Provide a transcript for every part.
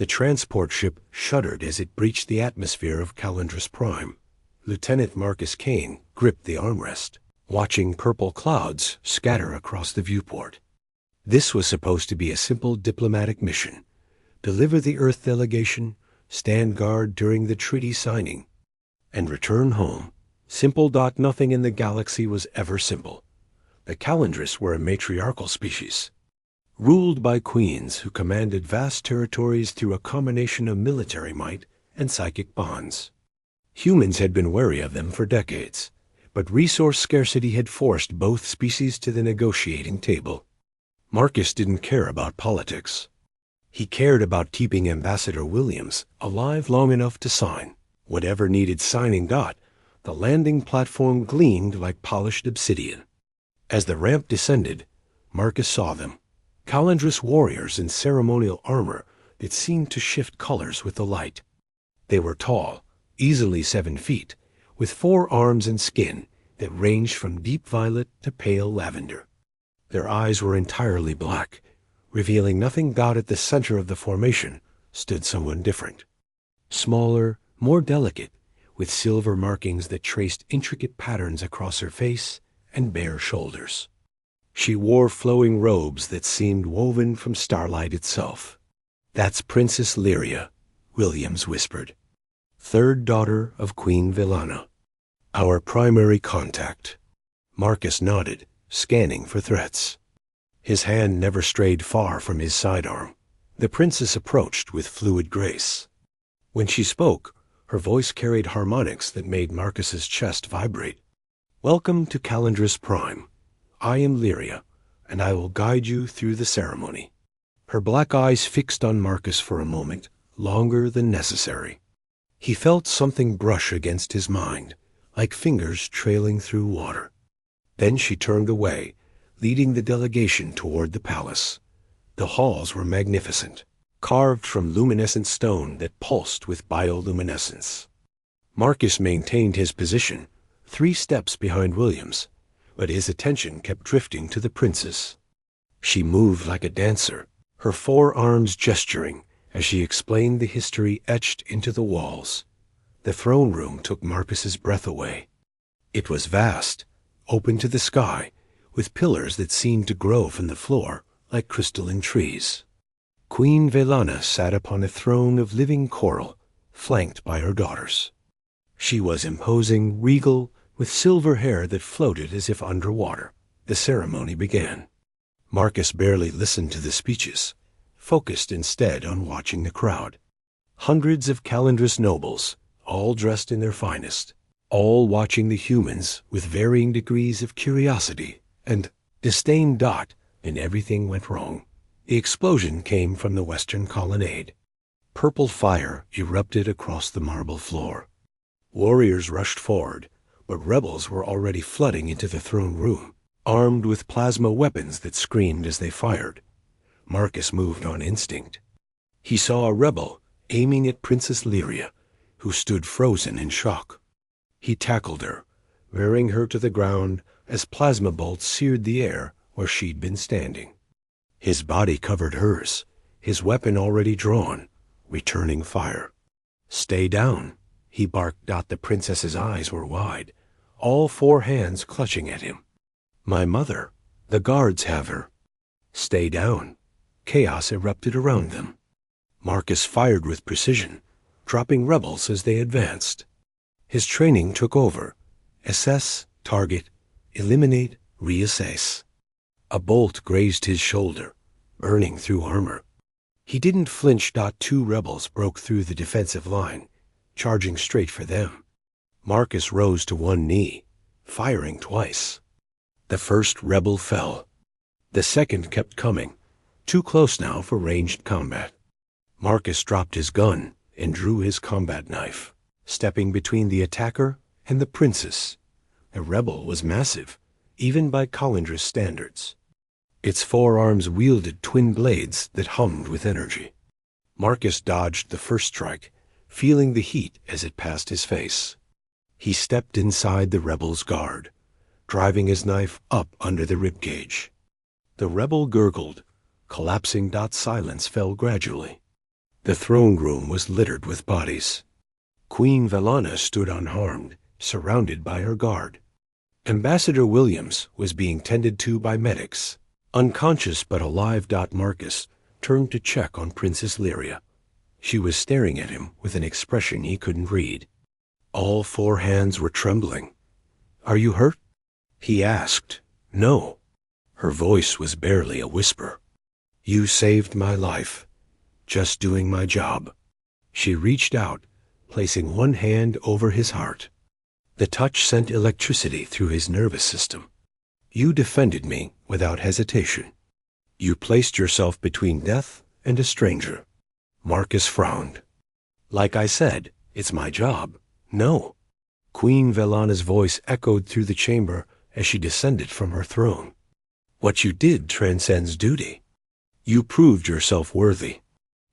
The transport ship shuddered as it breached the atmosphere of Calendris Prime. Lieutenant Marcus Kane gripped the armrest, watching purple clouds scatter across the viewport. This was supposed to be a simple diplomatic mission. Deliver the Earth delegation, stand guard during the treaty signing, and return home. Simple. Nothing in the galaxy was ever simple. The Calendris were a matriarchal species, ruled by queens who commanded vast territories through a combination of military might and psychic bonds. Humans had been wary of them for decades, but resource scarcity had forced both species to the negotiating table. Marcus didn't care about politics. He cared about keeping Ambassador Williams alive long enough to sign whatever needed signing. The landing platform gleamed like polished obsidian. As the ramp descended, Marcus saw them. Calendris warriors in ceremonial armor that seemed to shift colors with the light. They were tall, easily 7 feet, with 4 arms and skin that ranged from deep violet to pale lavender. Their eyes were entirely black, revealing nothing. At the center of the formation stood someone different. Smaller, more delicate, with silver markings that traced intricate patterns across her face and bare shoulders. She wore flowing robes that seemed woven from starlight itself. "That's Princess Lyria," Williams whispered. "Third daughter of Queen Villana. Our primary contact." Marcus nodded, scanning for threats. His hand never strayed far from his sidearm. The princess approached with fluid grace. When she spoke, her voice carried harmonics that made Marcus's chest vibrate. "Welcome to Calendris Prime. I am Lyria, and I will guide you through the ceremony." Her black eyes fixed on Marcus for a moment, longer than necessary. He felt something brush against his mind, like fingers trailing through water. Then she turned away, leading the delegation toward the palace. The halls were magnificent, carved from luminescent stone that pulsed with bioluminescence. Marcus maintained his position, 3 steps behind Williams, but his attention kept drifting to the princess. She moved like a dancer, her 4 arms gesturing as she explained the history etched into the walls. The throne room took Marcus's breath away. It was vast, open to the sky, with pillars that seemed to grow from the floor like crystalline trees. Queen Villana sat upon a throne of living coral, flanked by her daughters. She was imposing, regal, with silver hair that floated as if underwater. The ceremony began. Marcus barely listened to the speeches, focused instead on watching the crowd. Hundreds of Calendris nobles, all dressed in their finest, all watching the humans with varying degrees of curiosity and disdain. And everything went wrong. The explosion came from the western colonnade. Purple fire erupted across the marble floor. Warriors rushed forward, but rebels were already flooding into the throne room, armed with plasma weapons that screamed as they fired. Marcus moved on instinct. He saw a rebel aiming at Princess Lyria, who stood frozen in shock. He tackled her, rearing her to the ground as plasma bolts seared the air where she'd been standing. His body covered hers, his weapon already drawn, returning fire. "Stay down," he barked. The princess's eyes were wide, all 4 hands clutching at him. "My mother. The guards have her." "Stay down." Chaos erupted around them. Marcus fired with precision, dropping rebels as they advanced. His training took over. Assess, target, eliminate, reassess. A bolt grazed his shoulder, burning through armor. He didn't flinch. 2 rebels broke through the defensive line, charging straight for them. Marcus rose to one knee, firing twice. The first rebel fell. The second kept coming, too close now for ranged combat. Marcus dropped his gun and drew his combat knife, stepping between the attacker and the princess. The rebel was massive, even by Calendris standards. Its 4 arms wielded twin blades that hummed with energy. Marcus dodged the first strike, feeling the heat as it passed his face. He stepped inside the rebel's guard, driving his knife up under the ribcage. The rebel gurgled, collapsing. Silence fell gradually. The throne room was littered with bodies. Queen Velana stood unharmed, surrounded by her guard. Ambassador Williams was being tended to by medics. Unconscious but alive. Marcus turned to check on Princess Lyria. She was staring at him with an expression he couldn't read. All four hands were trembling. "Are you hurt?" he asked. "No." Her voice was barely a whisper. "You saved my life. Just doing my job." She reached out, placing one hand over his heart. The touch sent electricity through his nervous system. "You defended me without hesitation. You placed yourself between death and a stranger." Marcus frowned. "Like I said, it's my job." "No." Queen Velana's voice echoed through the chamber as she descended from her throne. "What you did transcends duty. You proved yourself worthy."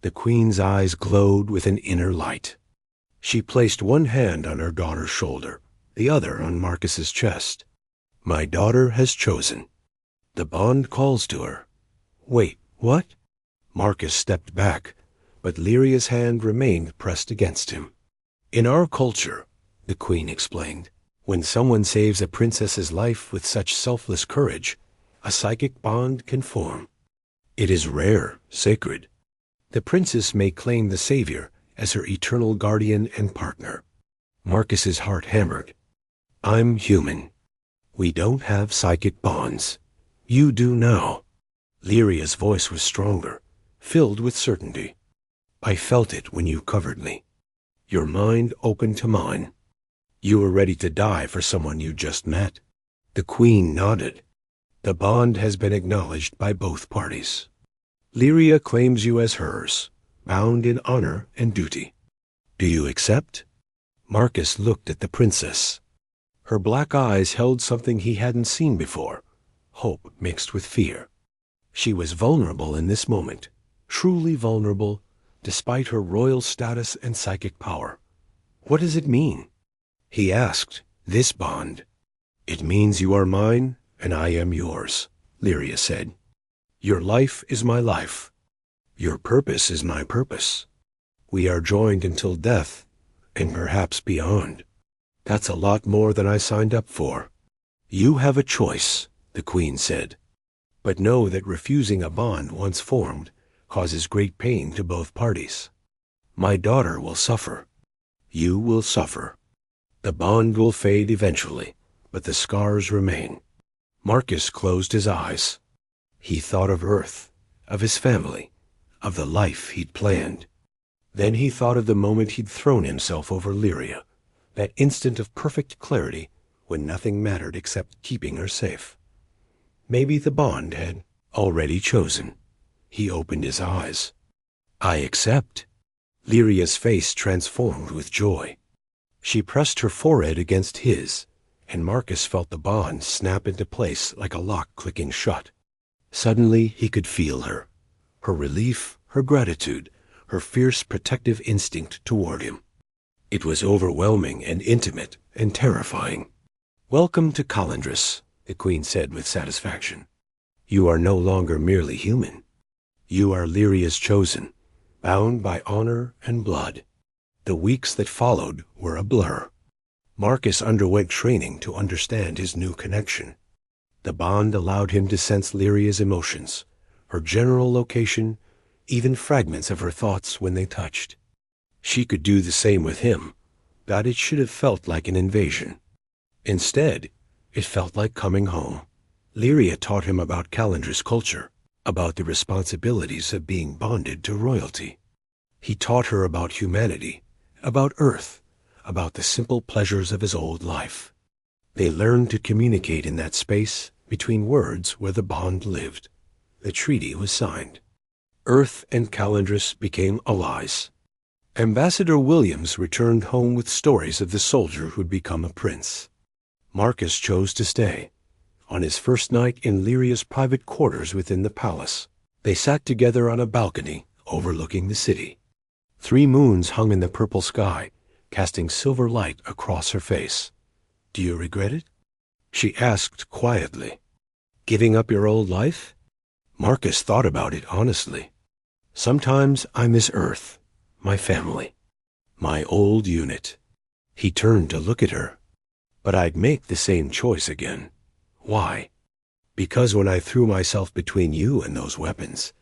The queen's eyes glowed with an inner light. She placed one hand on her daughter's shoulder, the other on Marcus's chest. "My daughter has chosen. The bond calls to her." "Wait, what?" Marcus stepped back, but Lyria's hand remained pressed against him. "In our culture," the queen explained, "when someone saves a princess's life with such selfless courage, a psychic bond can form. It is rare, sacred. The princess may claim the savior as her eternal guardian and partner." Marcus's heart hammered. "I'm human. We don't have psychic bonds. You do now." Lyria's voice was stronger, filled with certainty. "I felt it when you covered me. Your mind opened to mine. You were ready to die for someone you just met." The queen nodded. "The bond has been acknowledged by both parties. Lyria claims you as hers, bound in honor and duty. Do you accept?" Marcus looked at the princess. Her black eyes held something he hadn't seen before, hope mixed with fear. She was vulnerable in this moment, truly vulnerable, despite her royal status and psychic power. "What does it mean?" he asked. "This bond." "It means you are mine and I am yours," Lyria said. "Your life is my life. Your purpose is my purpose. We are joined until death, and perhaps beyond. That's a lot more than I signed up for." "You have a choice," the queen said. "But know that refusing a bond once formed causes great pain to both parties. My daughter will suffer. You will suffer. The bond will fade eventually, but the scars remain." Marcus closed his eyes. He thought of Earth, of his family, of the life he'd planned. Then he thought of the moment he'd thrown himself over Lyria, that instant of perfect clarity when nothing mattered except keeping her safe. Maybe the bond had already chosen. He opened his eyes. "I accept." Lyria's face transformed with joy. She pressed her forehead against his, and Marcus felt the bond snap into place like a lock clicking shut. Suddenly he could feel her relief, her gratitude, her fierce protective instinct toward him. It was overwhelming and intimate and terrifying. "Welcome to Calandris," the queen said with satisfaction. "You are no longer merely human. You are Lyria's chosen, bound by honor and blood." The weeks that followed were a blur. Marcus underwent training to understand his new connection. The bond allowed him to sense Lyria's emotions, her general location, even fragments of her thoughts when they touched. She could do the same with him, but it should have felt like an invasion. Instead, it felt like coming home. Lyria taught him about Calandra's culture, about the responsibilities of being bonded to royalty. He taught her about humanity, about Earth, about the simple pleasures of his old life. They learned to communicate in that space between words where the bond lived. The treaty was signed. Earth and Calandris became allies. Ambassador Williams returned home with stories of the soldier who'd become a prince. Marcus chose to stay. On his first night in Lyria's private quarters within the palace, they sat together on a balcony overlooking the city. 3 moons hung in the purple sky, casting silver light across her face. "Do you regret it?" she asked quietly. "Giving up your old life?" Marcus thought about it honestly. "Sometimes I miss Earth, my family, my old unit. He turned to look at her. But I'd make the same choice again. Why? Because when I threw myself between you and those weapons,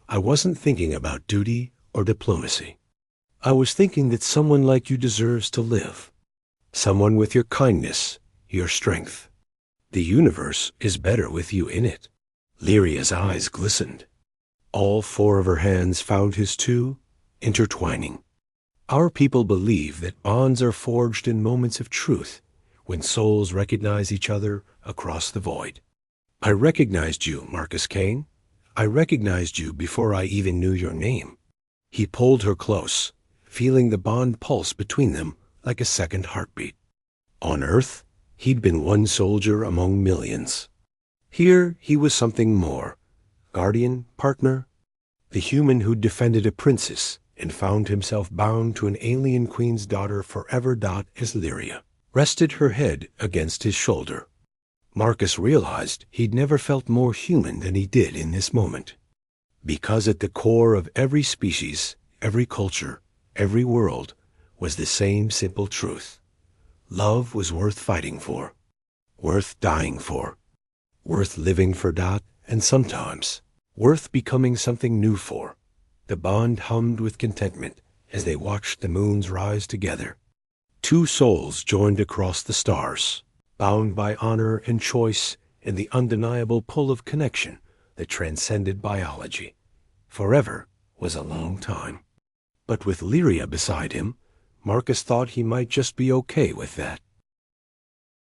I wasn't thinking about duty or diplomacy. I was thinking that someone like you deserves to live. Someone with your kindness, your strength. The universe is better with you in it. Lyria's eyes glistened. All four of her hands found his two, intertwining. Our people believe that bonds are forged in moments of truth, when souls recognize each other across the void. I recognized you, Marcus Kane. I recognized you before I even knew your name. He pulled her close, feeling the bond pulse between them like a second heartbeat. On Earth, he'd been one soldier among millions. Here, he was something more. Guardian, partner, the human who'd defended a princess and found himself bound to an alien queen's daughter forever. As Lyria rested her head against his shoulder, Marcus realized he'd never felt more human than he did in this moment. Because at the core of every species, every culture, every world, was the same simple truth. Love was worth fighting for, worth dying for, worth living for. And sometimes, worth becoming something new for. The bond hummed with contentment as they watched the moons rise together. Two souls joined across the stars, bound by honor and choice and the undeniable pull of connection that transcended biology. Forever was a long time. But with Lyria beside him, Marcus thought he might just be okay with that.